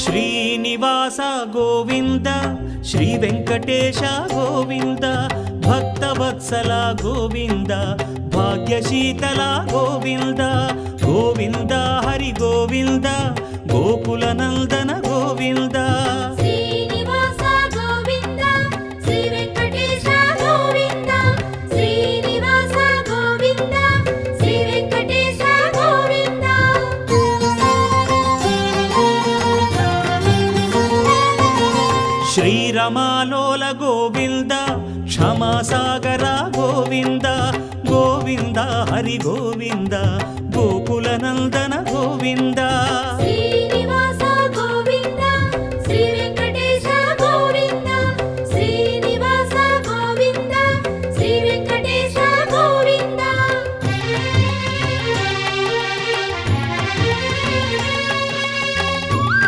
Srinivasa Govinda Shri Venkatesha Govinda Bhaktavatsala Govinda భాగ్యశీతల Govinda Govinda Hari Govinda Gokula Nandana Govinda Srinivasa Govinda Shri Venkatesha Govinda Srinivasa Govinda Shri Venkatesha Govinda శ్రీరమాలోల Govinda క్షమాసాగర Govinda Govinda Hari Govinda Gokula Nandana Govinda